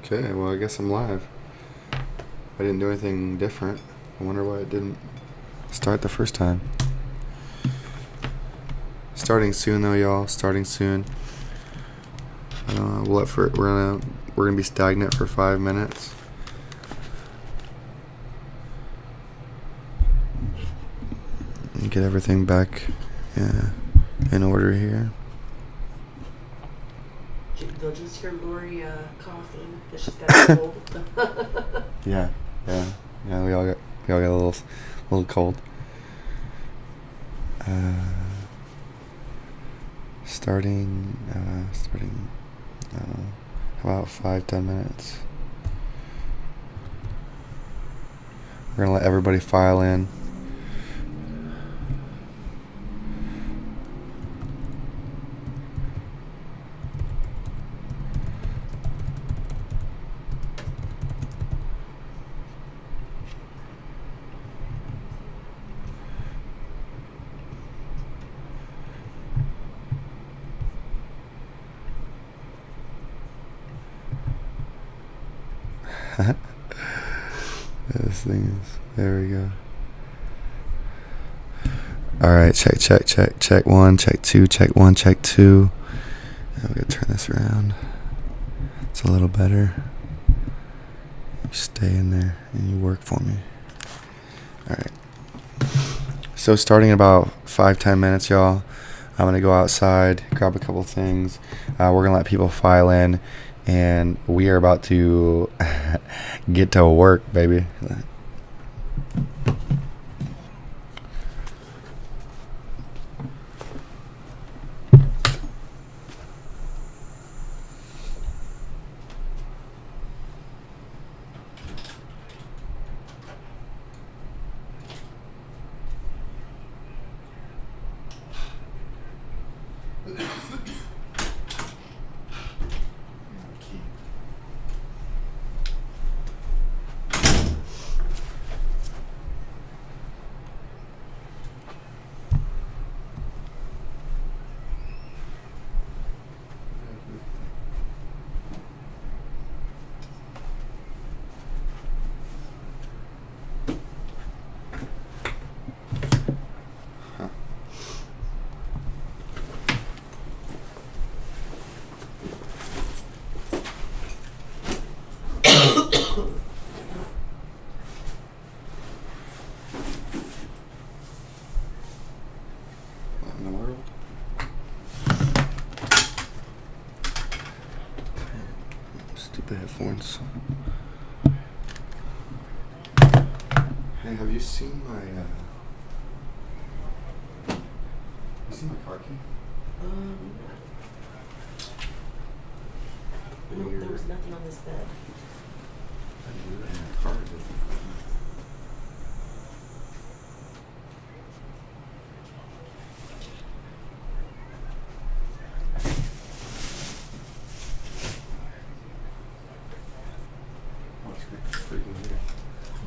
Okay, well, I guess I'm live. I didn't do anything different. I wonder why it didn't start the first time. Starting soon, though, y'all. Starting soon. We're gonna be stagnant for 5 minutes. And get everything back in order here. They'll just hear Lori coughing because she's got a cold. Yeah. We all got a little cold. Starting. About 5-10 minutes. We're gonna let everybody file in. This thing is, there we go. Alright, check 1, check 2, check 1, check 2. I'm gonna turn this around. It's a little better. You stay in there and you work for me. Alright. So starting in about 5-10 minutes, y'all. I'm gonna go outside, grab a couple things. We're gonna let people file in, and we are about to get to work, baby. Stupid headphones. Hey, have you seen my car key? No, there was nothing on this bed. I didn't do that in my car, did I?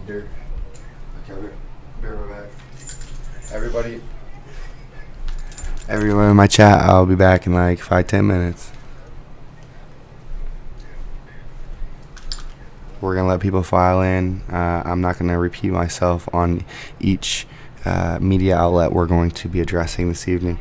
Here. Okay, bear my back. Everybody in my chat, I'll be back in like 5-10 minutes. We're gonna let people file in. I'm not gonna repeat myself on each media outlet we're going to be addressing this evening.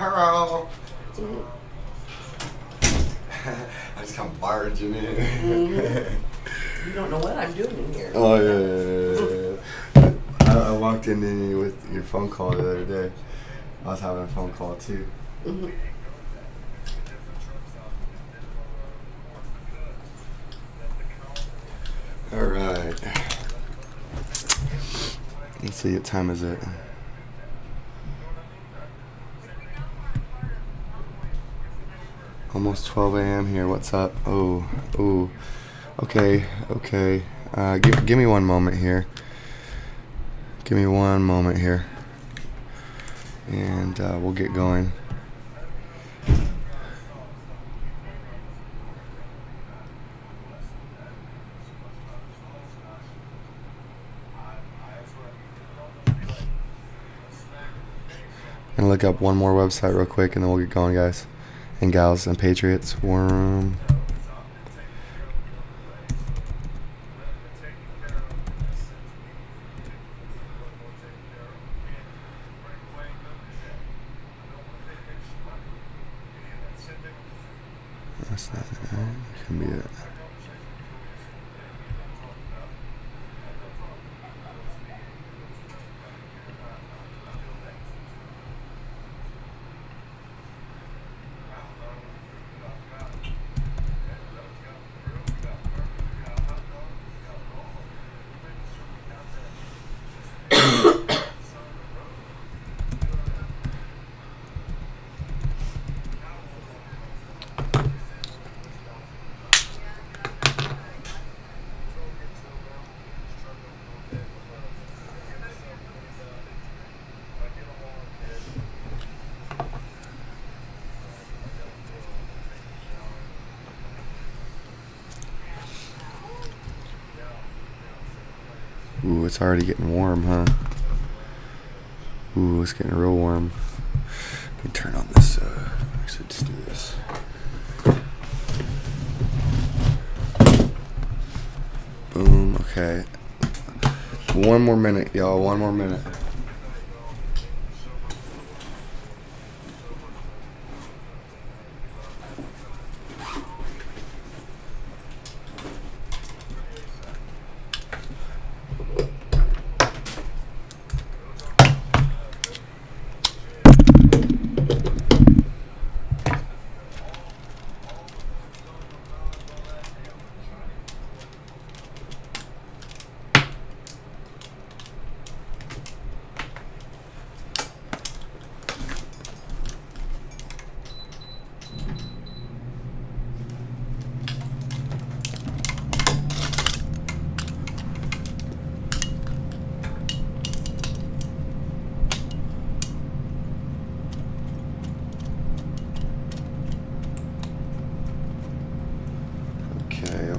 Hello. Mhm. I just come barging in. You don't know what I'm doing in here. Oh yeah. I walked in with your phone call the other day. I was having a phone call too. Mm-hmm. All right. Let's see, what time is it? Almost 12 a.m. here. What's up? Oh. Okay. Give me one moment here. And we'll get going. And look up one more website real quick, and then we'll get going, guys and gals and patriots. War Room. That's not it, right? Can be it. Ooh, it's already getting warm, huh? Ooh, it's getting real warm. Let me turn on this. Actually, let's do this. Boom. Okay. One more minute, y'all. One more minute. Okay.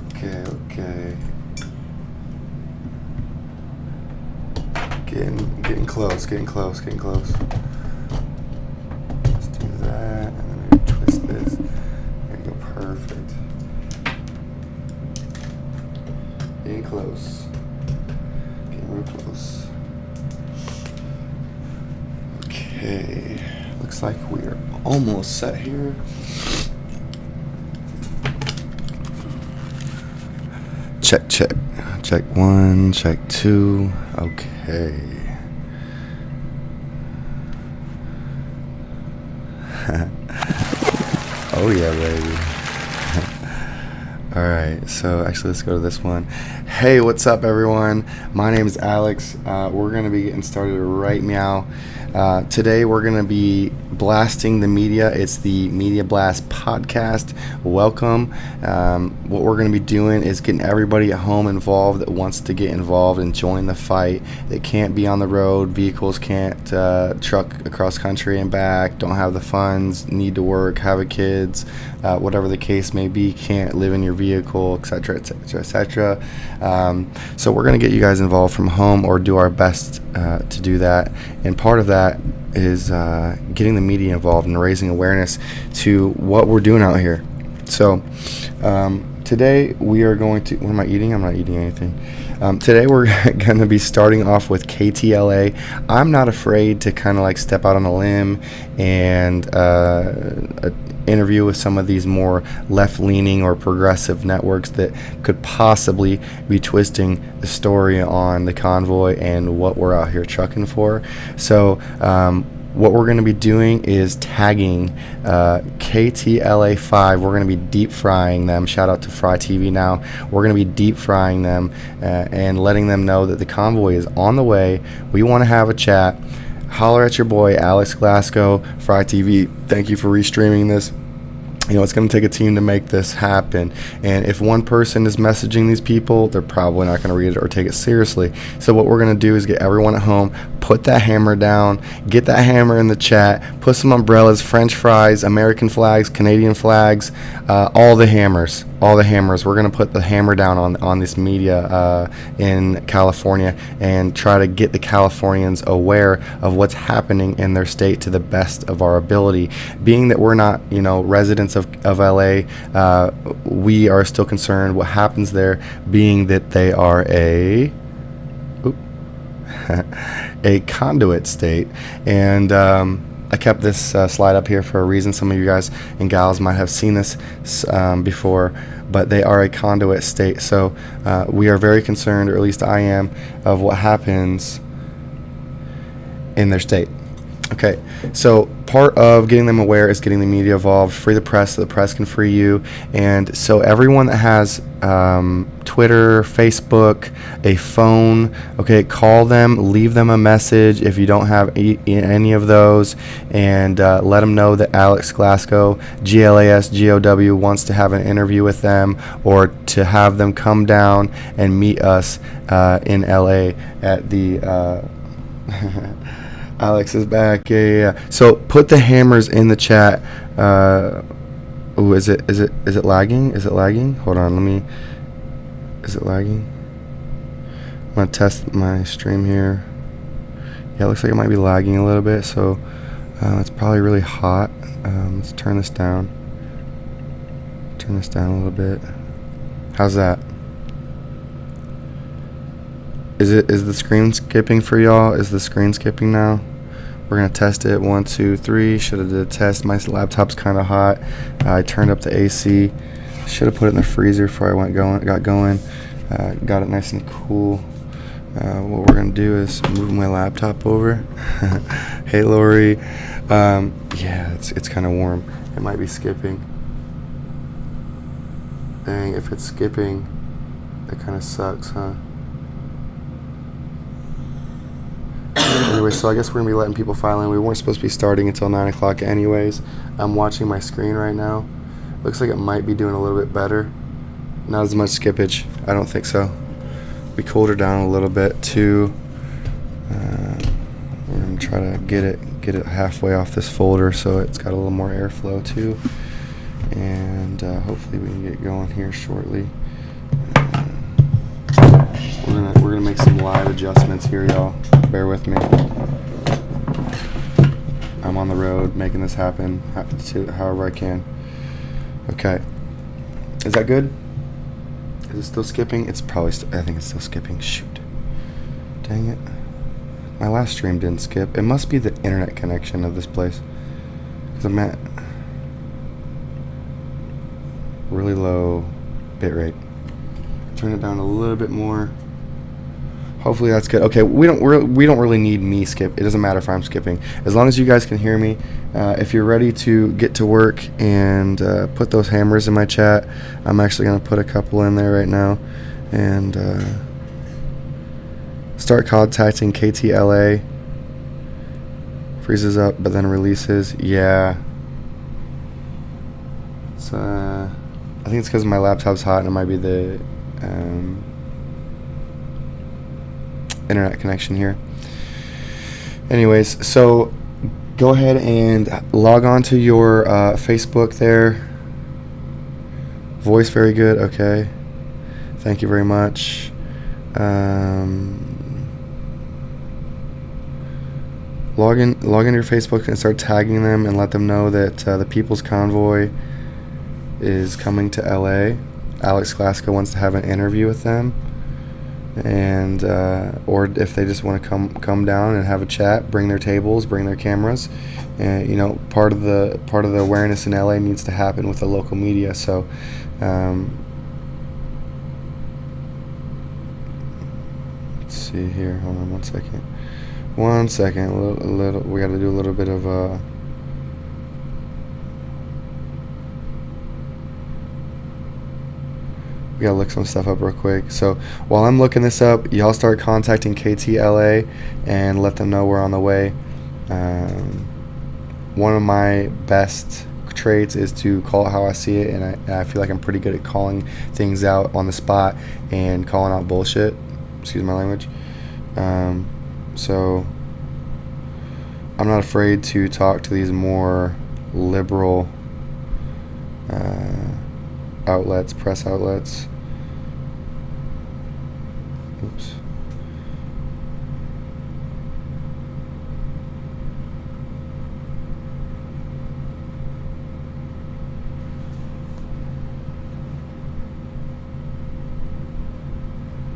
Getting close. Let's do that, and then maybe twist this. There you go, perfect. Getting close. Getting real close. Okay, looks like we're almost set here. Check 1, check 2. Okay. Oh yeah, baby. All right, so actually let's go to this one. Hey, what's up, everyone? My name is Alex. We're gonna be getting started right meow. Today we're gonna be blasting the media. It's the Media Blast podcast. Welcome. What we're going to be doing is getting everybody at home involved that wants to get involved and join the fight. They can't be on the road. Vehicles can't truck across country and back. Don't have the funds. Need to work. Have a kids. Whatever the case may be. Can't live in your vehicle, etc., etc., etc. So we're going to get you guys involved from home, or do our best to do that. And part of that is getting the media involved and raising awareness to what we're doing out here. So today we are going to, what am I eating? I'm not eating anything. Today we're going to be starting off with KTLA. I'm not afraid to kind of like step out on a limb and interview with some of these more left-leaning or progressive networks that could possibly be twisting the story on the convoy and what we're out here trucking for. So what we're going to be doing is tagging KTLA5. We're going to be deep frying them. Shout out to Fry TV now. We're going to be deep frying them and letting them know that the convoy is on the way. We want to have a chat. Holler at your boy, Alex Glasgow, Fry TV. Thank you for restreaming this. You know, it's going to take a team to make this happen. And if one person is messaging these people, they're probably not going to read it or take it seriously. So what we're going to do is get everyone at home, put that hammer down, get that hammer in the chat, put some umbrellas, French fries, American flags, Canadian flags, all the hammers. All the hammers. We're going to put the hammer down on this media in California and try to get the Californians aware of what's happening in their state to the best of our ability. Being that we're not, residents of LA, we are still concerned what happens there, being that they are a conduit state. And I kept this slide up here for a reason. Some of you guys and gals might have seen this before, but they are a conduit state. So we are very concerned, or at least I am, of what happens in their state. Okay, so part of getting them aware is getting the media involved, free the press so the press can free you. And so everyone that has Twitter, Facebook, a phone, okay, call them, leave them a message if you don't have any of those, and let them know that Alex Glasgow, GLASGOW, wants to have an interview with them, or to have them come down and meet us in LA at the Alex is back. Yeah. So put the hammers in the chat. Is it lagging? Is it lagging? Hold on, is it lagging? I'm gonna test my stream here. Yeah, it looks like it might be lagging a little bit, so it's probably really hot. Let's turn this down. Turn this down a little bit. How's that? Is the screen skipping for y'all? Is the screen skipping now? We're gonna test it. 1, 2, 3. Should have did a test. My laptop's kind of hot. I turned up the AC. Should have put it in the freezer before I got going. Got it nice and cool. What we're gonna do is move my laptop over. Hey Lori. Yeah, it's kind of warm. It might be skipping. Dang, if it's skipping, that kind of sucks, huh? Anyway, so I guess we're going to be letting people file in. We weren't supposed to be starting until 9 o'clock anyways. I'm watching my screen right now. Looks like it might be doing a little bit better. Not as much skippage. I don't think so. We cooled her down a little bit too. We're going to try to get it halfway off this folder so it's got a little more airflow too. And hopefully we can get going here shortly. We're gonna make some live adjustments here, y'all. Bear with me. I'm on the road making this happen however I can. Okay. Is that good? Is it still skipping? It's probably I think it's still skipping. Shoot. Dang it. My last stream didn't skip. It must be the internet connection of this place. Because I'm at really low bitrate. Turn it down a little bit more. Hopefully that's good. Okay, we don't really need me skip. It doesn't matter if I'm skipping, as long as you guys can hear me. If you're ready to get to work and put those hammers in my chat, I'm actually gonna put a couple in there right now, and start contacting KTLA. Freezes up, but then releases. Yeah. It's I think it's because my laptop's hot, and it might be the internet connection here. Anyways, so go ahead and log on to your Facebook there. Voice very good. Okay, thank you very much. Log in to your Facebook and start tagging them and let them know that the People's Convoy is coming to LA. Alex Glasgow wants to have an interview with them. and or if they just want to come down and have a chat, bring their tables, bring their cameras. And part of the awareness in LA needs to happen with the local media. So let's see here, hold on 1 second. A little we got to do a little bit of we gotta look some stuff up real quick. So while I'm looking this up, y'all start contacting KTLA and let them know we're on the way. One of my best traits is to call it how I see it, and I feel like I'm pretty good at calling things out on the spot and calling out bullshit. Excuse my language. So I'm not afraid to talk to these more liberal outlets, press outlets. Oops.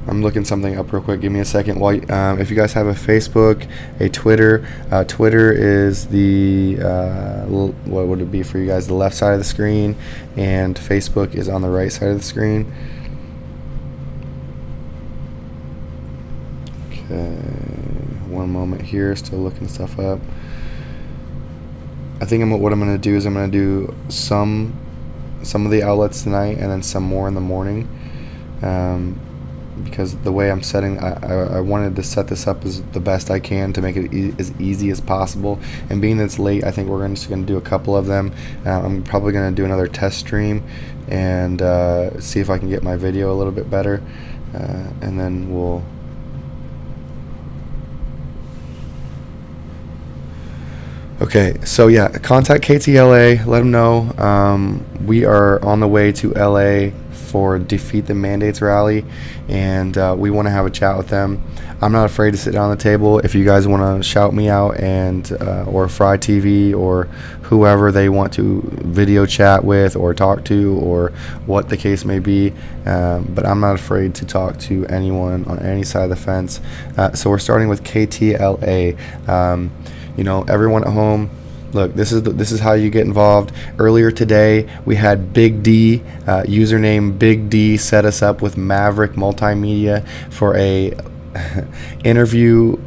I'm looking something up real quick. Give me a second. While if you guys have a Facebook, a Twitter, Twitter is the what would it be for you guys? The left side of the screen, and Facebook is on the right side of the screen. Okay, one moment here. Still looking stuff up. I think what I'm gonna do is I'm gonna do some of the outlets tonight, and then some more in the morning. Because the way I'm setting, I wanted to set this up as the best I can to make it as easy as possible. And being that it's late, I think we're just going to do a couple of them. I'm probably going to do another test stream and see if I can get my video a little bit better. And then we'll... Okay, so yeah, contact KTLA, let them know we are on the way to LA for Defeat the Mandates rally, and we want to have a chat with them. I'm not afraid to sit down at the table. If you guys want to shout me out, and or Fry TV, or whoever they want to video chat with or talk to, or what the case may be, but I'm not afraid to talk to anyone on any side of the fence. So we're starting with KTLA. Everyone at home, look, this is how you get involved. Earlier today, we had Big D, username Big D, set us up with Maverick Multimedia for a interview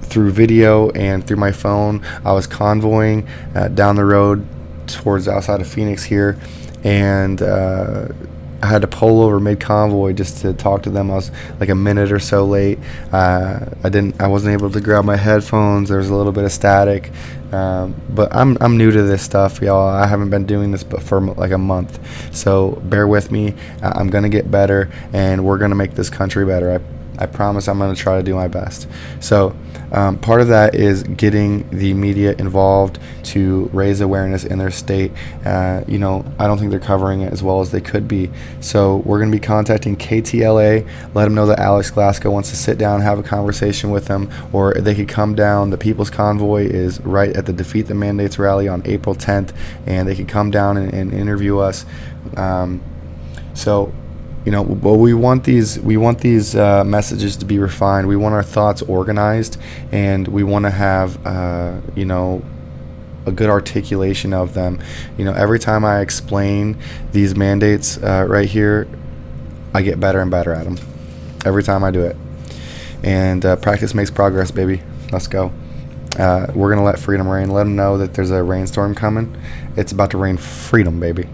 through video and through my phone. I was convoying down the road towards outside of Phoenix here, and I had to pull over mid-convoy just to talk to them. I was like a minute or so late. I wasn't able to grab my headphones. There was a little bit of static, but I'm new to this stuff, y'all. I haven't been doing this but for like a month, so bear with me. I'm gonna get better, and we're gonna make this country better. I promise I'm going to try to do my best. So part of that is getting the media involved to raise awareness in their state. I don't think they're covering it as well as they could be. So we're going to be contacting KTLA, let them know that Alex Glasgow wants to sit down and have a conversation with them, or they could come down. The People's Convoy is right at the Defeat the Mandates rally on April 10th, and they could come down and interview us. But we want these messages to be refined. We want our thoughts organized, and we want to have a good articulation of them. Every time I explain these mandates right here, I get better and better at them. Every time I do it, and practice makes progress, baby. Let's go. We're gonna let freedom reign. Let them know that there's a rainstorm coming. It's about to rain freedom, baby.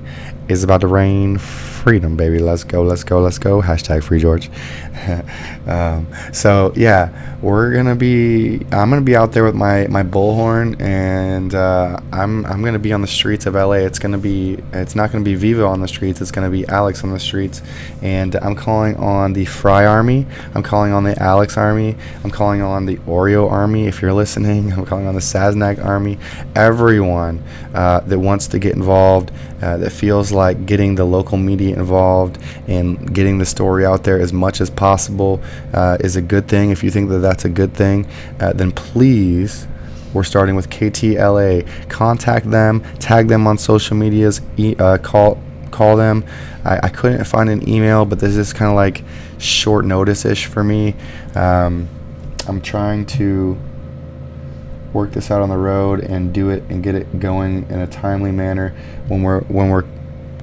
It's about to rain freedom, baby. Let's go, let's go, let's go. Hashtag free George. So yeah, I'm gonna be out there with my bullhorn, and I'm gonna be on the streets of LA. It's not gonna be Vivo on the streets. It's gonna be Alex on the streets, and I'm calling on the Fry Army. I'm calling on the Alex Army. I'm calling on the Oreo Army. If you're listening, I'm calling on the Sasnag Army. Everyone that wants to get involved, that feels like getting the local media involved and getting the story out there as much as possible is a good thing. If you think that that's a good thing, then please, we're starting with KTLA. Contact them, tag them on social medias, call them. I couldn't find an email, but this is kind of like short notice-ish for me. I'm trying to work this out on the road and do it and get it going in a timely manner when we're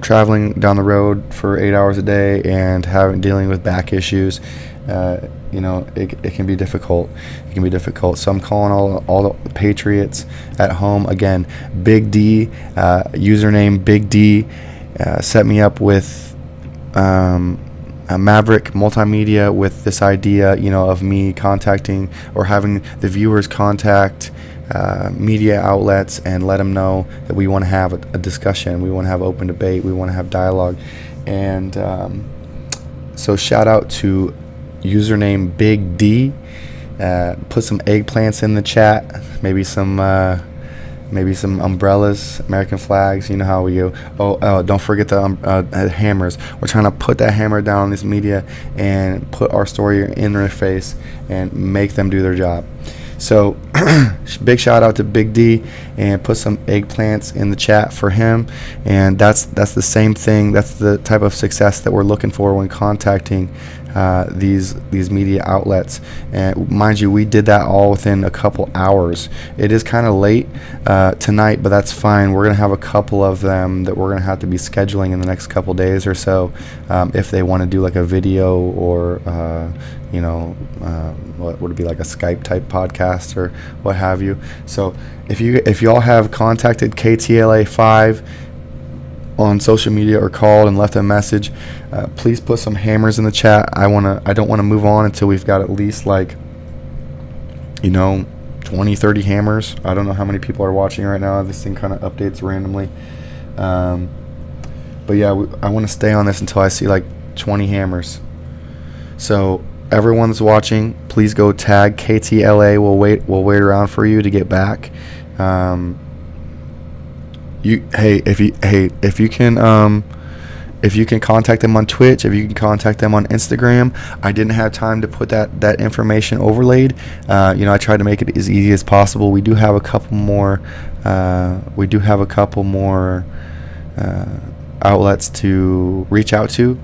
traveling down the road for 8 hours a day and dealing with back issues. It can be difficult. So I'm calling all the Patriots at home. Again, Big D, username Big D, set me up with a Maverick Multimedia with this idea, of me contacting or having the viewers contact media outlets and let them know that we want to have a discussion, we want to have open debate, we want to have dialogue. And so shout out to username Big D. Put some eggplants in the chat, maybe some umbrellas, American flags. You know how we go. Don't forget the hammers. We're trying to put that hammer down on this media and put our story in their face and make them do their job. So big shout out to Big D, and put some eggplants in the chat for him. And that's the same thing. That's the type of success that we're looking for when contacting these media outlets. And mind you, we did that all within a couple hours. It is kind of late tonight, but that's fine. We're gonna have a couple of them that we're gonna have to be scheduling in the next couple days or so, if they want to do like a video or what would it be, like a Skype type podcast or what have you. So if y'all have contacted KTLA5 on social media or called and left a message, please put some hammers in the chat. I don't want to move on until we've got at least 20-30 hammers. I don't know how many people are watching right now. This thing kind of updates randomly, but yeah, I want to stay on this until I see 20 hammers. So everyone that's watching, please go tag KTLA. We'll wait around for you to get back. If you can contact them on Twitch, if you can contact them on Instagram. I didn't have time to put that information overlaid. I tried to make it as easy as possible. We do have a couple more outlets to reach out to.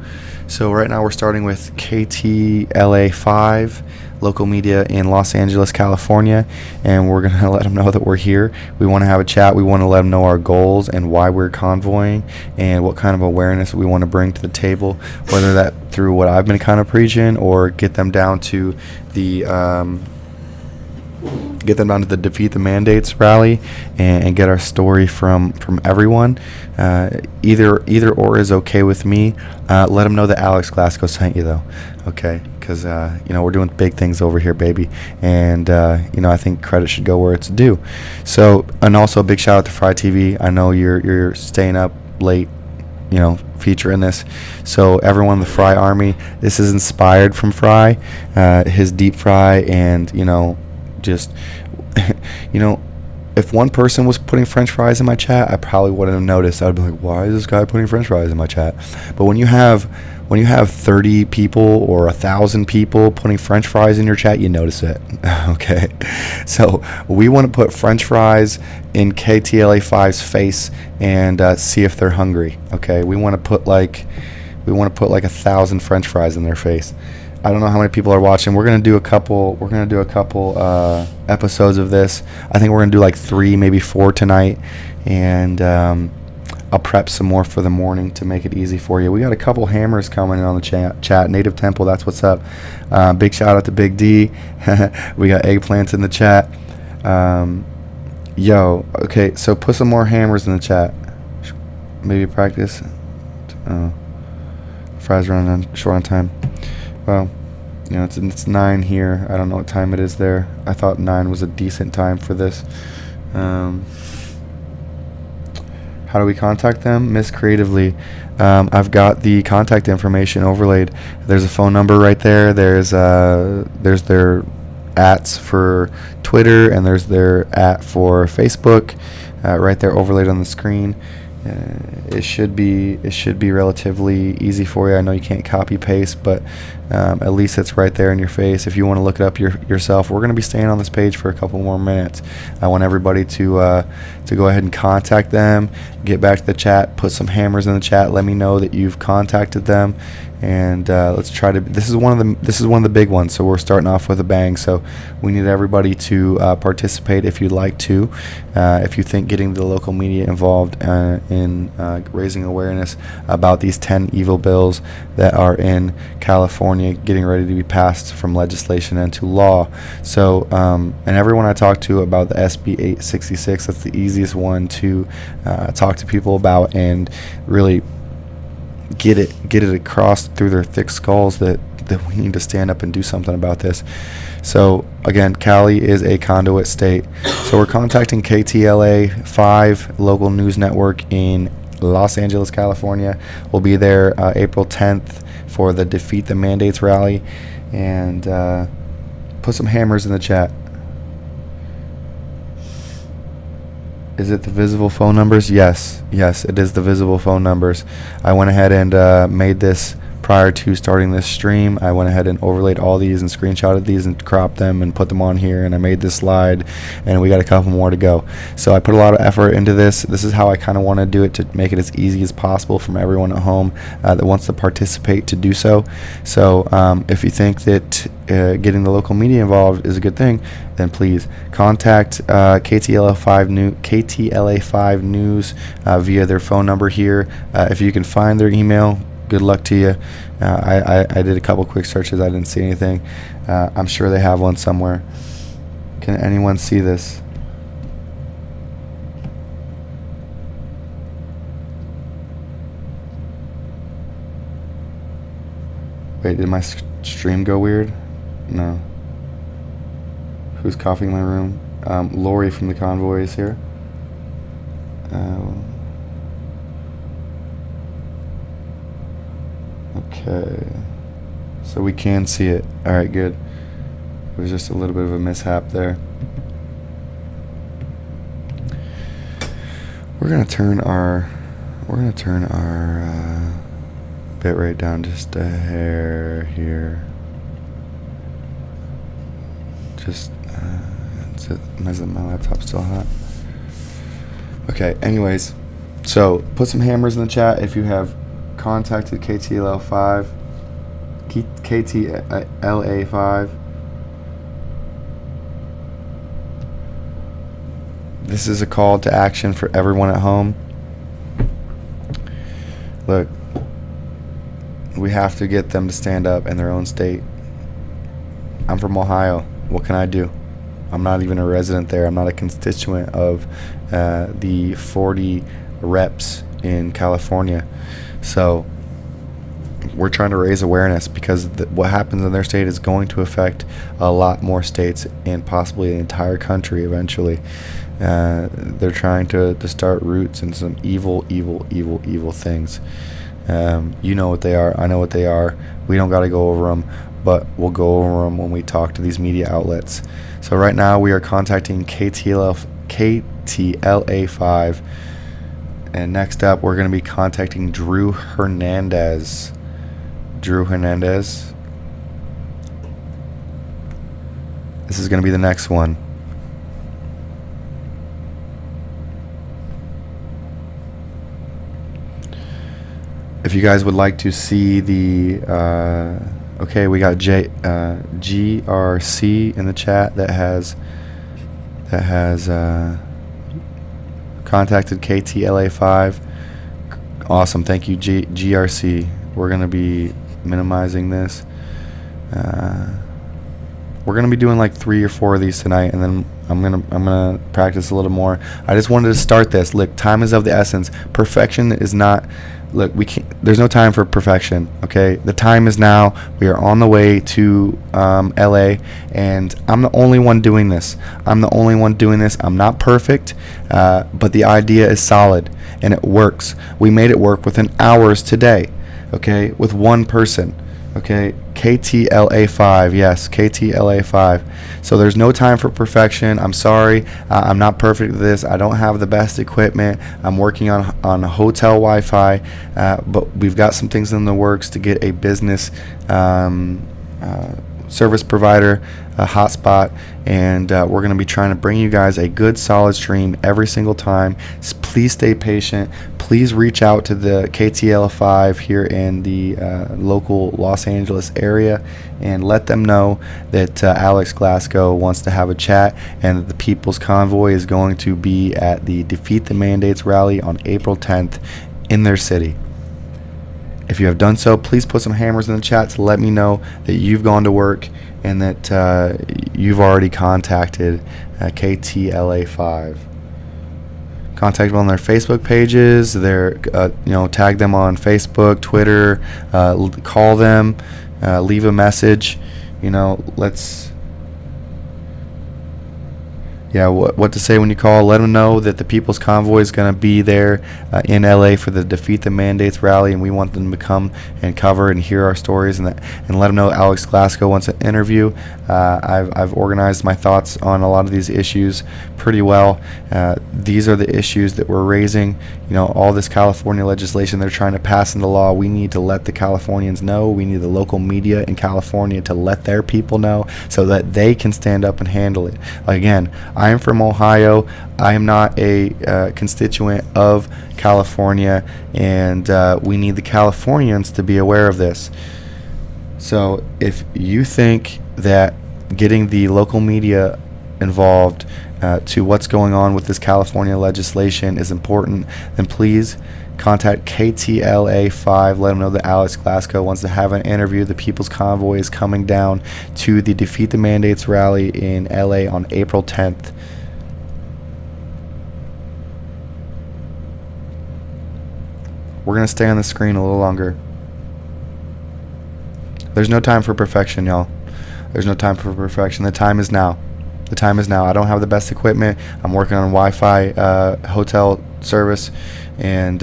So right now we're starting with KTLA5, local media in Los Angeles, California, and we're going to let them know that we're here. We want to have a chat. We want to let them know our goals and why we're convoying and what kind of awareness we want to bring to the table, whether that through what I've been kind of preaching or get them down to the Defeat the Mandates rally and get our story from everyone. Either or is okay with me. Let them know that Alex Glasgow sent you though, okay? Because we're doing big things over here, baby, and I think credit should go where it's due. So, and also a big shout out to Fry TV. I know you're staying up late, featuring this. So everyone in the Fry Army, this is inspired from Fry, his deep fry, and just if one person was putting French fries in my chat, I probably wouldn't have noticed. I'd be like, why is this guy putting French fries in my chat? But when you have 30 people or 1,000 people putting French fries in your chat, you notice it. Okay, so we want to put French fries in KTLA5's face and see if they're hungry. Okay, we want to put like 1,000 French fries in their face. I don't know how many people are watching. We're gonna do a couple episodes of this. I think we're gonna do 3, maybe 4 tonight, and I'll prep some more for the morning to make it easy for you. We got a couple hammers coming in on the chat. Native Temple, that's what's up. Big shout out to Big D. We got eggplants in the chat. Okay, so put some more hammers in the chat. Maybe practice. Fries running short on time. Well, it's 9 here. I don't know what time it is there. I thought 9 was a decent time for this. How do we contact them? Miss Creatively. I've got the contact information overlaid. There's a phone number right there. There's their ats for Twitter, and there's their at for Facebook right there overlaid on the screen. It should be relatively easy for you. I know you can't copy paste, but at least it's right there in your face. If you want to look it up yourself, we're going to be staying on this page for a couple more minutes. I want everybody to go ahead and contact them, get back to the chat, put some hammers in the chat, let me know that you've contacted them, and let's try to. This is one of the big ones, so we're starting off with a bang. So we need everybody to participate if you'd like to. If you think getting the local media involved in raising awareness about these 10 evil bills that are in California getting ready to be passed from legislation into law. So and everyone I talk to about the SB 866, that's the easiest one to talk to people about and really get it across through their thick skulls that we need to stand up and do something about this. So again, Cali is a conduit state. So we're contacting KTLA 5 local news network in Los Angeles, California. We'll be there April 10th for the Defeat the Mandates rally, and put some hammers in the chat. Is it the visible phone numbers? Yes, it is the visible phone numbers. I went ahead and made this prior to starting this stream. I went ahead and overlaid all these and screenshotted these and cropped them and put them on here, and I made this slide, and we got a couple more to go. So I put a lot of effort into this. This is how I kind of want to do it, to make it as easy as possible from everyone at home that wants to participate to do so. So if you think that getting the local media involved is a good thing, then please contact KTLA 5 News via their phone number here. If you can find their email, good luck to you. I did a couple quick searches. I didn't see anything. I'm sure they have one somewhere. Can anyone see this? Wait, did my stream go weird? No. Who's coughing in my room? Lori from the convoy is here. Okay, so we can see it. All right, good. It was just a little bit of a mishap there. We're gonna turn our bit rate down just a hair here. Just is my laptop still hot? Okay. Anyways, so put some hammers in the chat if you have contacted KTLA 5. This is a call to action for everyone at home. Look, we have to get them to stand up in their own state. I'm from Ohio. What can I do? I'm not even a resident there. I'm not a constituent of the 40 reps in California. So we're trying to raise awareness, because what happens in their state is going to affect a lot more states and possibly the entire country eventually. They're trying to start roots in some evil things. You know what they are. I know what they are. We don't got to go over them, but we'll go over them when we talk to these media outlets. So right now we are contacting KTLA 5. And next up, we're going to be contacting Drew Hernandez. Drew Hernandez. This is going to be the next one. If you guys would like to see the... okay, we got GRC in the chat that has contacted KTLA 5. Awesome, thank you, GRC. We're gonna be minimizing this. We're gonna be doing like 3 or 4 of these tonight, and then I'm gonna practice a little more. I just wanted to start this. Look, time is of the essence. Perfection is not. Look, we can't. There's no time for perfection. Okay, the time is now. We are on the way to LA, and I'm the only one doing this. I'm not perfect, but the idea is solid and it works. We made it work within hours today. Okay, with one person. Okay, KTLA5, yes, KTLA5. So there's no time for perfection. I'm sorry, I'm not perfect at this. I don't have the best equipment. I'm working on hotel Wi-Fi, but we've got some things in the works to get a business service provider, a hotspot, and we're going to be trying to bring you guys a good solid stream every single time. Please stay patient. Please reach out to the KTL5 here in the local Los Angeles area and let them know that Alex Glasgow wants to have a chat and that the People's Convoy is going to be at the Defeat the Mandates rally on April 10th in their city. If you have done so, please put some hammers in the chat to let me know that you've gone to work and that you've already contacted KTLA5. Contact them on their Facebook pages. Tag them on Facebook, Twitter. Call them. Leave a message. What to say when you call. Let them know that the People's Convoy is going to be there in LA for the Defeat the Mandates rally, and we want them to come and cover and hear our stories, and let them know Alex Glasgow wants an interview. I've organized my thoughts on a lot of these issues pretty well. These are the issues that we're raising. All this California legislation they're trying to pass into law, we need to let the Californians know. We need the local media in California to let their people know so that they can stand up and handle it. Again, I am from Ohio. I am not a constituent of California, and we need the Californians to be aware of this. So if you think that getting the local media involved to what's going on with this California legislation is important, then please contact KTLA5. Let them know that Alex Glasgow wants to have an interview. The People's Convoy is coming down to the Defeat the Mandates rally in LA on April 10th. We're going to stay on the screen a little longer. There's no time for perfection, y'all. There's no time for perfection. The time is now. The time is now. I don't have the best equipment. I'm working on Wi-Fi hotel service, and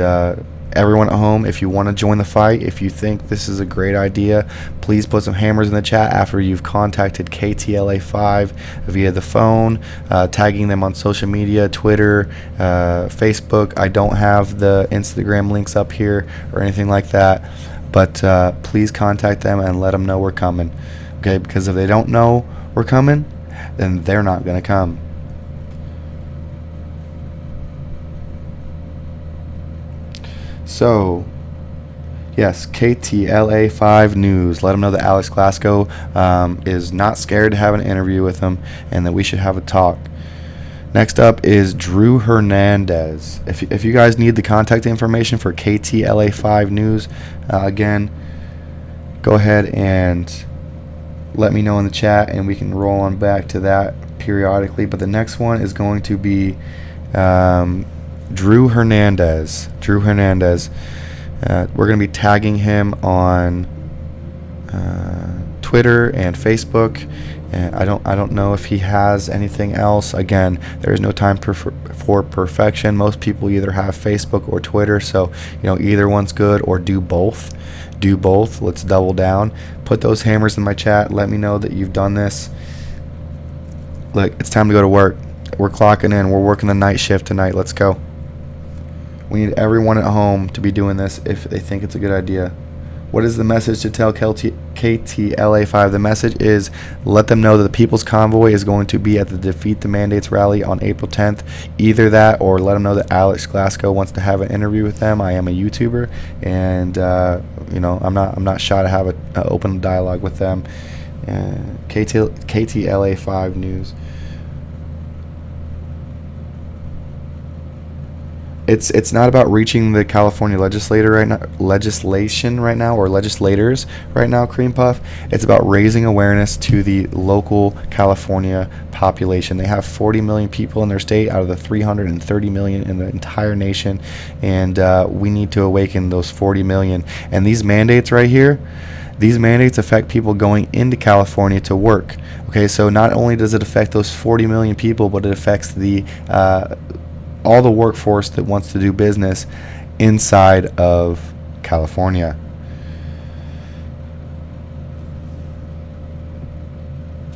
everyone at home, if you want to join the fight, if you think this is a great idea, please put some hammers in the chat after you've contacted KTLA5 via the phone, tagging them on social media, Twitter, Facebook. I don't have the Instagram links up here or anything like that, but please contact them and let them know we're coming. Okay, because if they don't know we're coming, then they're not going to come. So, yes, KTLA5 News. Let them know that Alex Glasgow is not scared to have an interview with him and that we should have a talk. Next up is Drew Hernandez. If you guys need the contact information for KTLA5 News, again, go ahead and let me know in the chat and we can roll on back to that periodically. But the next one is going to be Drew Hernandez. Drew Hernandez. We're going to be tagging him on Twitter and Facebook. And I don't know if he has anything else. Again, there is no time for perfection. Most people either have Facebook or Twitter, so either one's good, or do both. Do both. Let's double down. Put those hammers in my chat. Let me know that you've done this. Look, it's time to go to work. We're clocking in. We're working the night shift tonight. Let's go. We need everyone at home to be doing this if they think it's a good idea. What is the message to tell KTLA5? The message is let them know that the People's Convoy is going to be at the Defeat the Mandates rally on April 10th. Either that, or let them know that Alex Glasgow wants to have an interview with them. I am a YouTuber, and I'm not shy to have an open dialogue with them. KTLA5 News. It's not about reaching the California legislation right now, or legislators right now, Cream Puff. It's about raising awareness to the local California population. They have 40 million people in their state out of the 330 million in the entire nation, and we need to awaken those 40 million. And these mandates right here, these mandates affect people going into California to work. Okay, so not only does it affect those 40 million people, but it affects the all the workforce that wants to do business inside of California.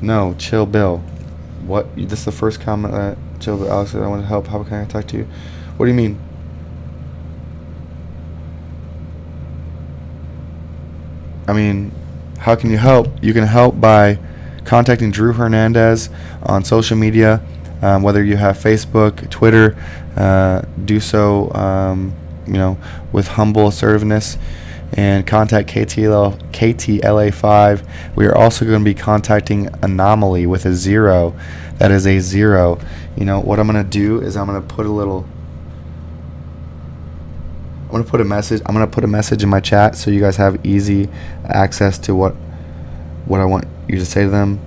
No, Chill Bill. What? This is the first comment that Chill Bill. Alex said, I want to help. How can I talk to you? What do you mean? I mean, how can you help? You can help by contacting Drew Hernandez on social media, whether you have Facebook, Twitter. Do so, with humble assertiveness, and contact KTLA5. We are also going to be contacting Anomaly with a 0. That is a 0. What I'm going to do is I'm going to put a message in my chat so you guys have easy access to what I want you to say to them.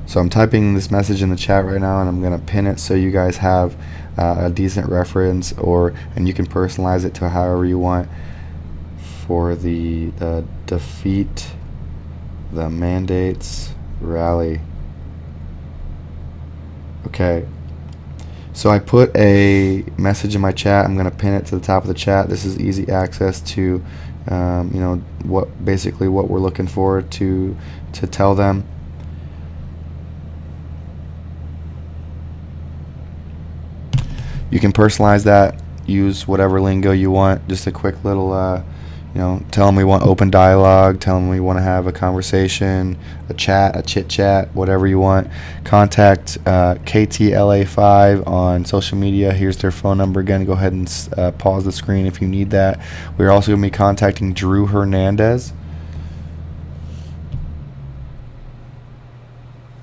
So I'm typing this message in the chat right now, and I'm going to pin it so you guys have a decent reference, and you can personalize it to however you want for the defeat the mandates rally. Okay. So I put a message in my chat. I'm going to pin it to the top of the chat. This is easy access to, what we're looking for to tell them. You can personalize that, use whatever lingo you want, just a quick little, tell them we want open dialogue, tell them we want to have a conversation, a chit chat, whatever you want. Contact KTLA5 on social media. Here's their phone number again. Go ahead and pause the screen if you need that. We're also going to be contacting Drew Hernandez.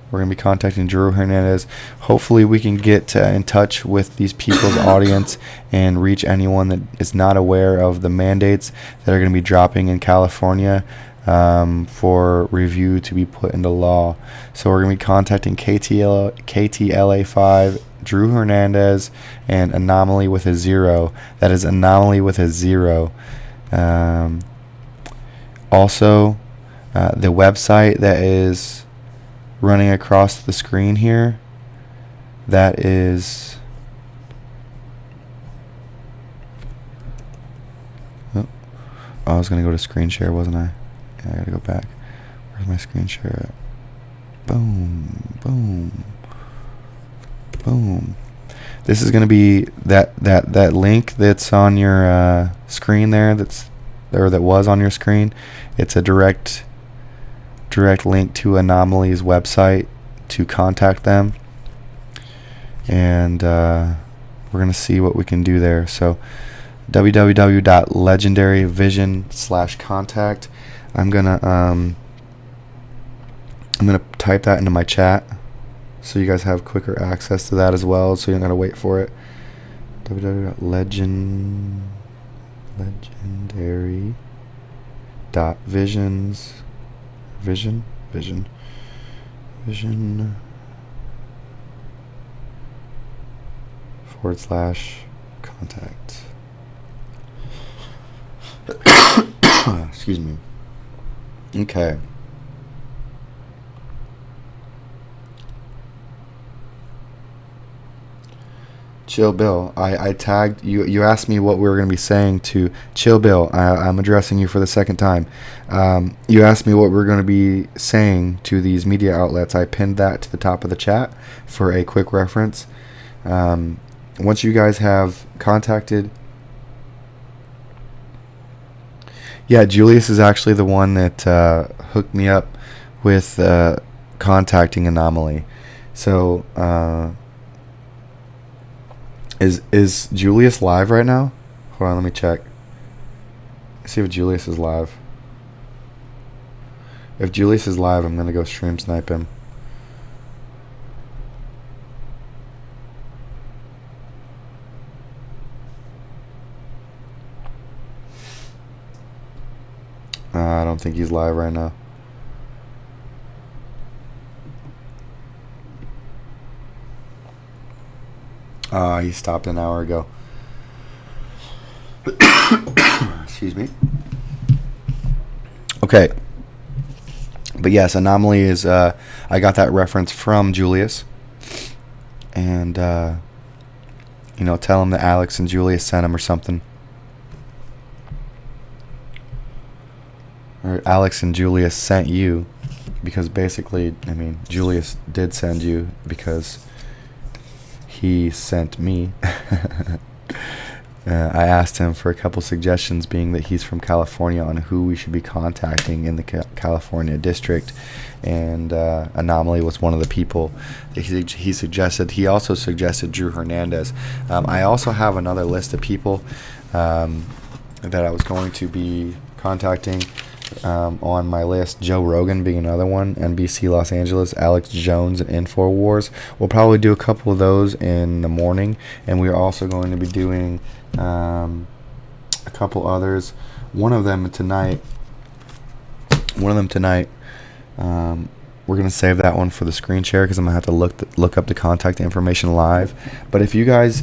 We're going to be contacting Drew Hernandez. Hopefully we can get in touch with these people's audience and reach anyone that is not aware of the mandates that are going to be dropping in California for review to be put into law. So we're going to be contacting KTLA5, Drew Hernandez, and Anomaly with a 0. That is Anomaly with a 0. Also, the website that is running across the screen here, that is I was gonna go to screen share, wasn't I? Yeah, I gotta go back. Where's my screen share at? Boom, boom, boom. This is gonna be that link that's on your screen there, that was on your screen. It's a direct link to Anomaly's website to contact them, and we're gonna see what we can do there. So www.legendaryvision/contact. I'm gonna type that into my chat so you guys have quicker access to that as well, so you're not gonna wait for it. www.legendary.vision /contact. Excuse me. Okay. Chill Bill, I tagged you. You asked me what we were going to be saying to Chill Bill. I'm addressing you for the second time. You asked me what we're going to be saying to these media outlets. I pinned that to the top of the chat for a quick reference. Once you guys have contacted, Julius is actually the one that hooked me up with contacting Anomaly. So is Julius live right now? Hold on, let me check. See if Julius is live. If Julius is live, I'm gonna go stream snipe him. I don't think he's live right now. He stopped an hour ago. Excuse me. Okay. But yes, Anomaly is, I got that reference from Julius. And, tell him that Alex and Julius sent him or something. Or Alex and Julius sent you. Because basically, Julius did send you because he sent me. I asked him for a couple suggestions, being that he's from California, on who we should be contacting in the California district, and Anomaly was one of the people that he suggested. He also suggested Drew Hernandez. I also have another list of people that I was going to be contacting on my list. Joe Rogan being another one, NBC Los Angeles, Alex Jones, and InfoWars. We'll probably do a couple of those in the morning, and we're also going to be doing a couple others. One of them tonight. We're going to save that one for the screen share because I'm going to have to look up the contact information live. But if you guys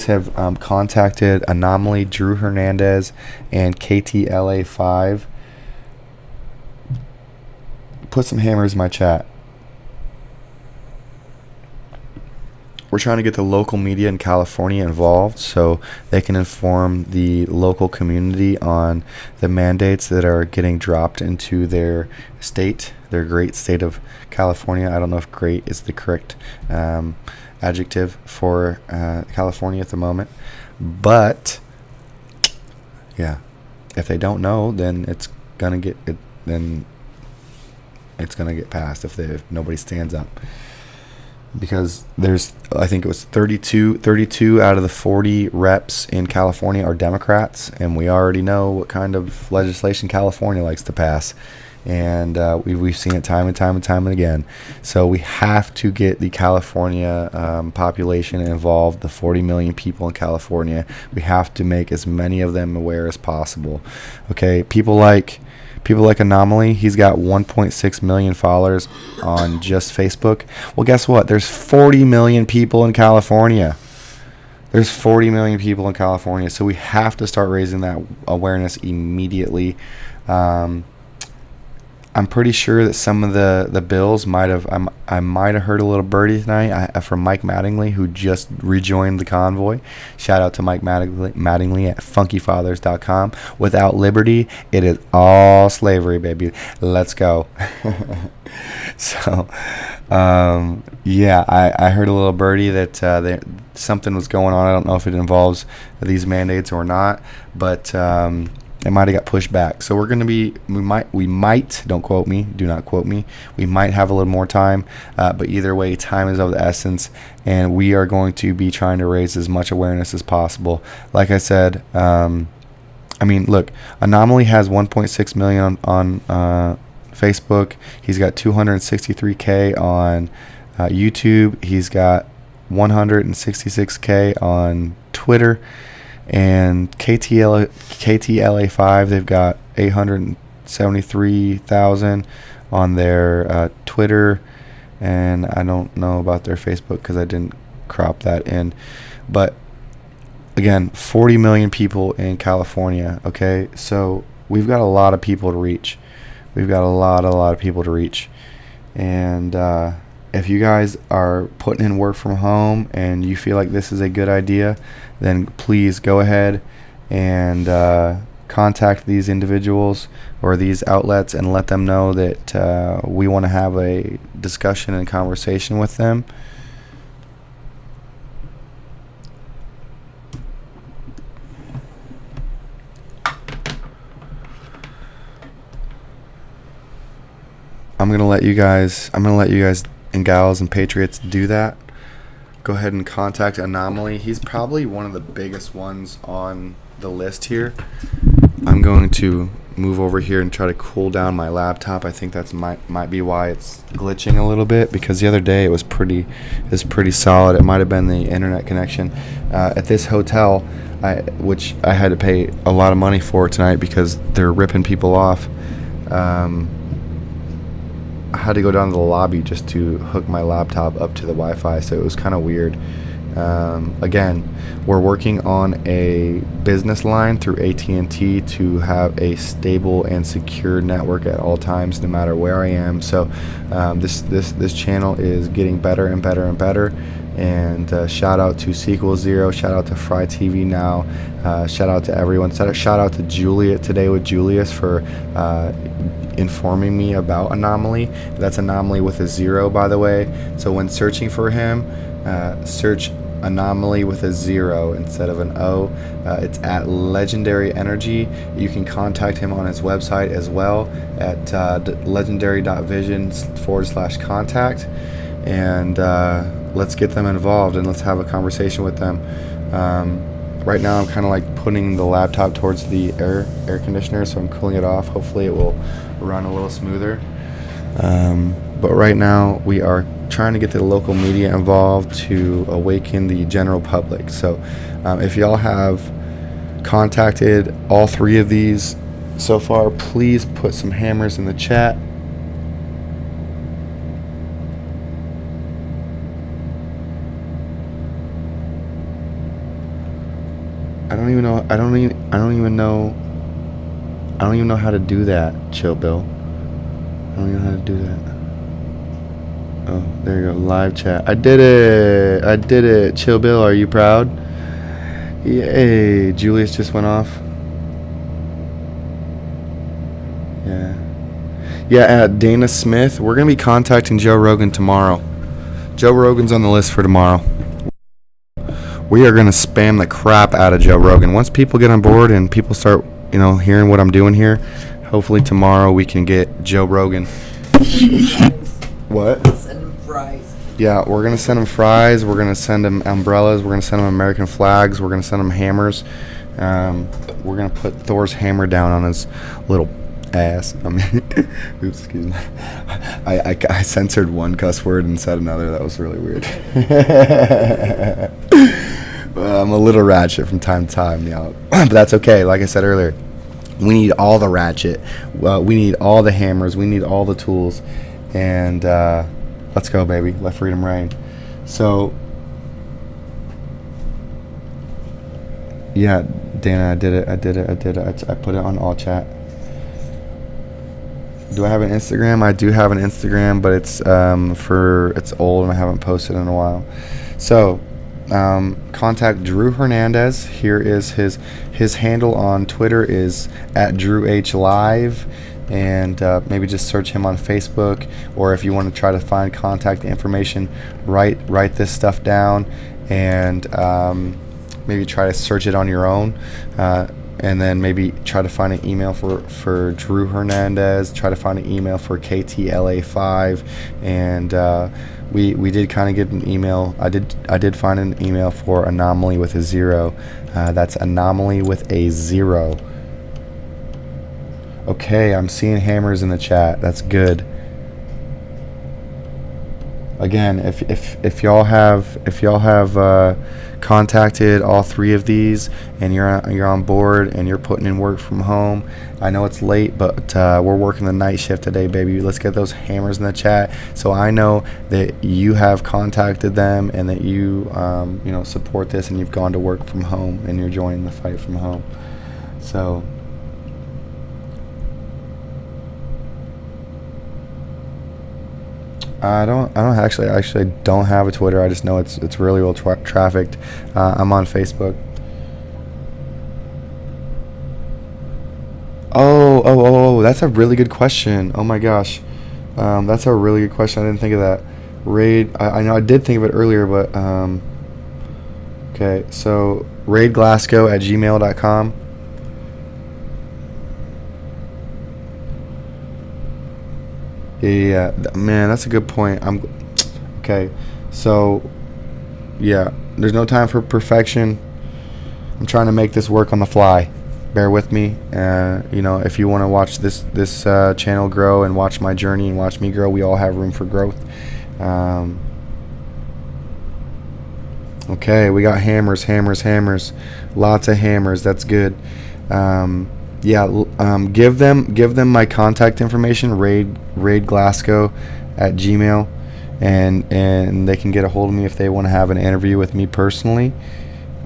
have contacted Anomaly, Drew Hernandez, and KTLA5, put some hammers in my chat. We're trying to get the local media in California involved so they can inform the local community on the mandates that are getting dropped into their state, their great state of California. I don't know if great is the correct adjective for California at the moment. But, yeah, if they don't know, then it's going to get passed if nobody stands up. Because there's, I think it was 32 out of the 40 reps in California are Democrats, and we already know what kind of legislation California likes to pass. And we've seen it time and time again. So we have to get the California population involved, the 40 million people in California. We have to make as many of them aware as possible. Okay, people like Anomaly, he's got 1.6 million followers on just Facebook. Well, guess what? There's 40 million people in California. So we have to start raising that awareness immediately. I'm pretty sure that some of the bills I might have heard a little birdie tonight from Mike Mattingly, who just rejoined the convoy. Shout out to Mike Mattingly at funkyfathers.com. Without liberty, it is all slavery, baby. Let's go. So, I heard a little birdie that something was going on. I don't know if it involves these mandates or not, but it might have got pushed back. So we might, don't quote me, do not quote me, we might have a little more time, but either way, time is of the essence, and we are going to be trying to raise as much awareness as possible. Like I said, look, Anomaly has 1.6 million on Facebook. He's got 263K on YouTube. He's got 166K on Twitter. And KTLA5, they've got 873,000 on their Twitter, and I don't know about their Facebook because I didn't crop that in. But again, 40 million people in California. Okay, so we've got a lot of people to reach. And if you guys are putting in work from home and you feel like this is a good idea, then please go ahead and contact these individuals or these outlets and let them know that we want to have a discussion and conversation with them. I'm gonna let you guys and gals and patriots do that. Go ahead and contact Anomaly. He's probably one of the biggest ones on the list here. I'm going to move over here and try to cool down my laptop. I think that's might be why it's glitching a little bit, because the other day it was pretty solid. It might have been the internet connection at this hotel, which I had to pay a lot of money for tonight because they're ripping people off. I had to go down to the lobby just to hook my laptop up to the Wi-Fi, so it was kind of weird. Again, we're working on a business line through AT&T to have a stable and secure network at all times, no matter where I am. So this channel is getting better and better and better. And shout out to Sequel Zero, shout out to Fry TV Now, shout out to everyone. Shout out to Julius today with Julius for informing me about Anomaly. That's Anomaly with a 0, by the way. So when searching for him, search Anomaly with a 0 instead of an O. It's at Legendary Energy. You can contact him on his website as well at legendary.vision/contact. And let's get them involved and let's have a conversation with them. Right now I'm kind of like putting the laptop towards the air conditioner, so I'm cooling it off. Hopefully it will run a little smoother. But right now we are trying to get the local media involved to awaken the general public. So if y'all have contacted all 3 of these so far, please put some hammers in the chat. I don't even know how to do that, Chill Bill. I don't even know how to do that. Oh, there you go, live chat. I did it. Chill Bill, are you proud? Yay, Julius just went off. Yeah, Dana Smith, we're gonna be contacting Joe Rogan tomorrow. Joe Rogan's on the list for tomorrow. We are going to spam the crap out of Joe Rogan. Once people get on board and people start, hearing what I'm doing here, hopefully tomorrow we can get Joe Rogan. What? Send him fries. Yeah, we're going to send him fries. We're going to send him umbrellas. We're going to send him American flags. We're going to send him hammers. We're going to put Thor's hammer down on his little ass. Oops, excuse me. I censored one cuss word and said another. That was really weird. I'm a little ratchet from time to time, but that's okay. Like I said earlier, we need all the ratchet. We need all the hammers. We need all the tools. And let's go, baby. Let freedom reign. So, yeah, Dana, I did it. I put it on all chat. Do I have an Instagram? I do have an Instagram, but it's old and I haven't posted in a while. So, contact Drew Hernandez. Here is his handle on Twitter is @DrewHLive, and maybe just search him on Facebook, or if you want to try to find contact information, write this stuff down, and maybe try to search it on your own. And then maybe try to find an email for Drew Hernandez, try to find an email for KTLA5, and we did kind of get an email. I did find an email for Anomaly with a 0. That's Anomaly with a 0. Okay, I'm seeing hammers in the chat. That's good. Again, if y'all have contacted all 3 of these and you're on board and you're putting in work from home, I know it's late, but we're working the night shift today, baby. Let's get those hammers in the chat so I know that you have contacted them and that you support this and you've gone to work from home and you're joining the fight from home. So I actually don't have a Twitter. I just know it's really well trafficked. I'm on Facebook. Oh, that's a really good question. Oh my gosh, that's a really good question. I didn't think of that. Raid. I know I did think of it earlier, but okay. So raidglasgow@gmail.com. Yeah, man, that's a good point. Okay. So, yeah, there's no time for perfection. I'm trying to make this work on the fly. Bear with me. If you want to watch this channel grow and watch my journey and watch me grow, we all have room for growth. Okay, we got hammers. Lots of hammers. That's good. Give them my contact information, raidglasgow@gmail, and they can get a hold of me if they want to have an interview with me personally,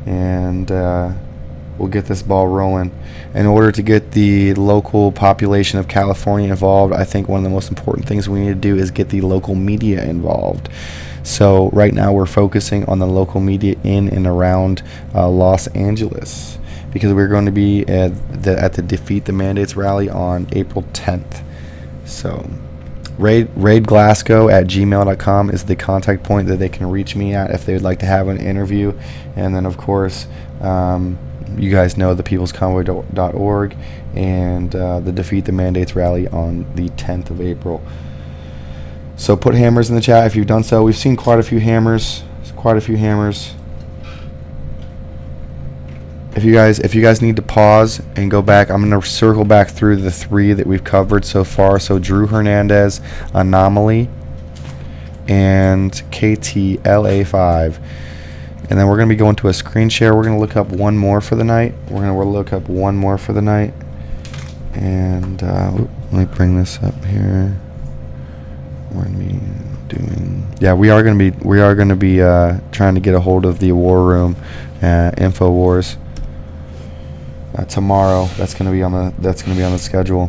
and we'll get this ball rolling. In order to get the local population of California involved, I think one of the most important things we need to do is get the local media involved. So right now we're focusing on the local media in and around Los Angeles, because we're going to be at the Defeat the Mandates rally on April 10th. So raidglasgow@gmail.com is the contact point that they can reach me at if they would like to have an interview. And then, of course, you guys know the peoplesconvoy.org and the Defeat the Mandates rally on the 10th of April. So put hammers in the chat if you've done so. We've seen quite a few hammers. If you guys need to pause and go back, I'm going to circle back through the 3 that we've covered so far. So Drew Hernandez, Anomaly, and Ktla5. And then we're going to be going to a screen share. We're going to look up one more for the night. And let me bring this up here. We're going to be doing... Yeah, we are going to be trying to get a hold of the War Room, InfoWars. Tomorrow, that's gonna be on the schedule.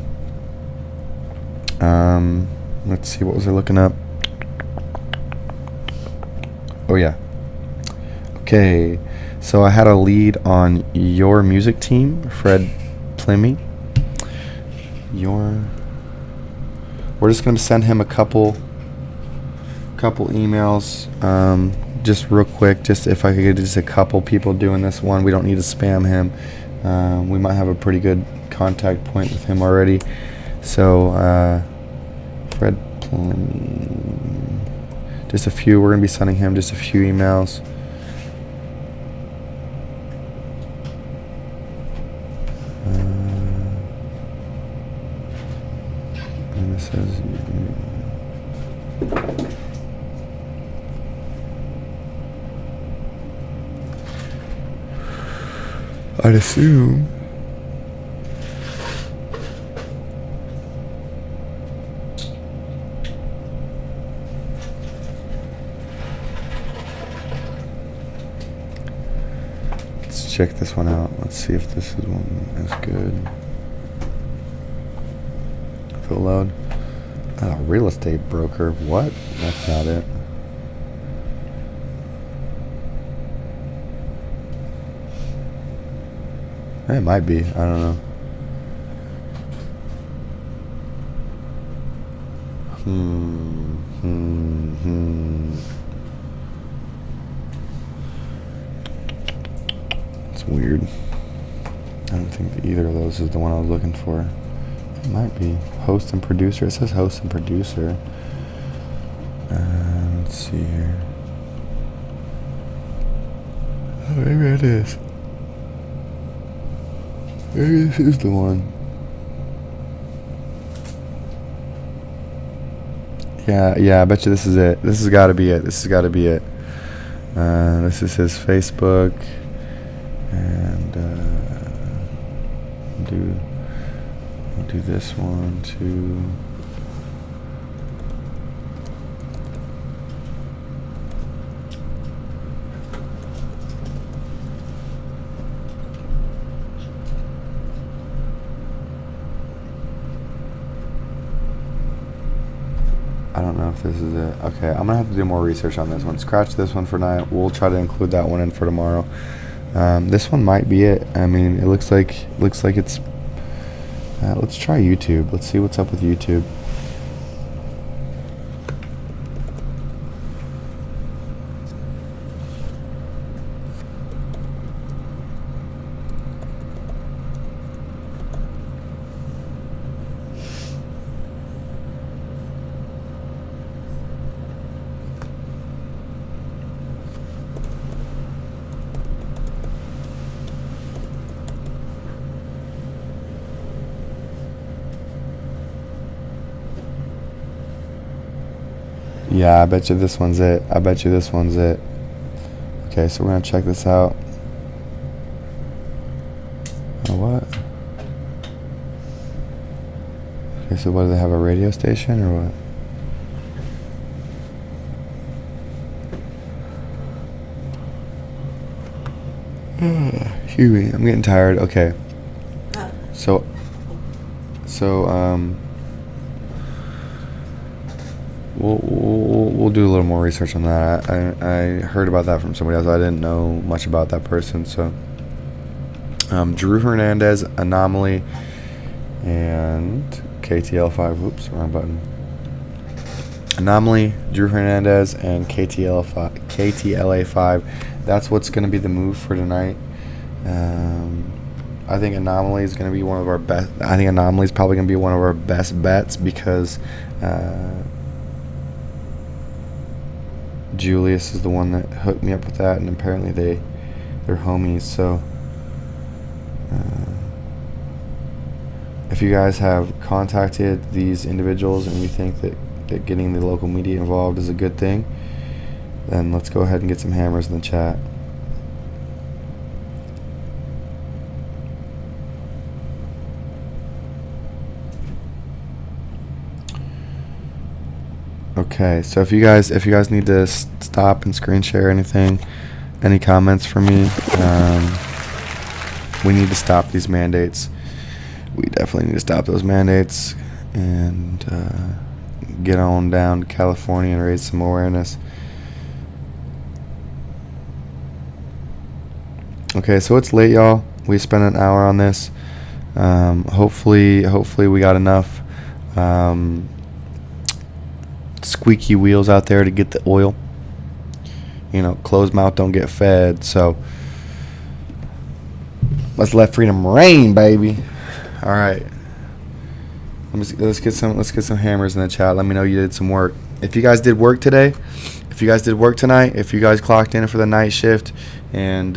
Let's see, what was I looking up? Oh yeah. Okay, so I had a lead on Your Music Team, Fred Plimmy. We're just gonna send him a couple emails. Just real quick, just if I could get just a couple people doing this one. We don't need to spam him. We might have a pretty good contact point with him already. So, Fred Plum, just a few. We're going to be sending him just a few emails. And this says... I'd assume. Let's check this one out. Let's see if this is one is good. Full load. Oh, real estate broker. What? That's not it. It might be. I don't know. It's weird. I don't think that either of those is the one I was looking for. It might be. Host and producer. It says host and producer. Let's see here. Oh, maybe it is. Maybe this is the one. Yeah, I bet you this is it. This has got to be it. This is his Facebook. And I'll do this one too. I don't know if this is it. Okay, I'm gonna have to do more research on this one. Scratch this one for now. We'll try to include that one in for tomorrow. This one might be it. I mean, it looks like it's. Let's try YouTube. Let's see what's up with YouTube. Yeah, I bet you this one's it. Okay, so we're gonna check this out. Oh, what? Okay, so what, do they have a radio station or what? Excuse me, I'm getting tired. Okay. Oh, So, we'll do a little more research on that. I heard about that from somebody else. I didn't know much about that person. So, Drew Hernandez, Anomaly, and KTL5. Whoops, wrong button. Anomaly, Drew Hernandez, and KTLA5. That's what's going to be the move for tonight. I think Anomaly is going to be one of our best. I think Anomaly is probably going to be one of our best bets because Julius is the one that hooked me up with that, and apparently they're homies. So if you guys have contacted these individuals and you think that getting the local media involved is a good thing, then let's go ahead and get some hammers in the chat. Okay, so if you guys need to stop and screen share anything, any comments from me, we need to stop these mandates. We definitely need to stop those mandates and get on down to California and raise some awareness. Okay, so it's late, y'all. We spent an hour on this. Hopefully we got enough squeaky wheels out there to get the oil. You know, closed mouth don't get fed. So let's let freedom reign, baby. All right. Let's get some hammers in the chat. Let me know you did some work. If you guys did work today, if you guys did work tonight, if you guys clocked in for the night shift and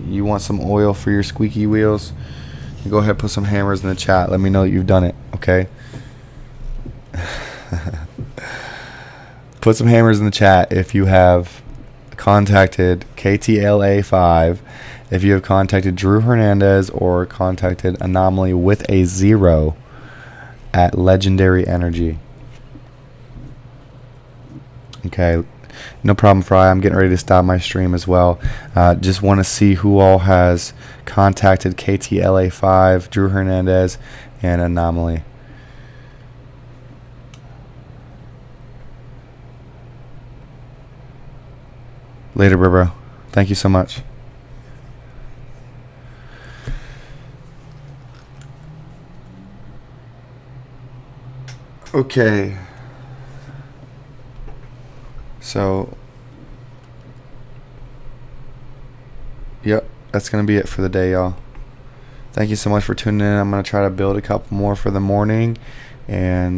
you want some oil for your squeaky wheels, go ahead and put some hammers in the chat. Let me know that you've done it, okay? Put some hammers in the chat if you have contacted KTLA5, if you have contacted Drew Hernandez or contacted Anomaly with a 0 at Legendary Energy. Okay, no problem, Fry. I'm getting ready to stop my stream as well. Just want to see who all has contacted KTLA5, Drew Hernandez, and Anomaly. Later, bro. Thank you so much. Okay. So, yep, that's going to be it for the day, y'all. Thank you so much for tuning in. I'm going to try to build a couple more for the morning, and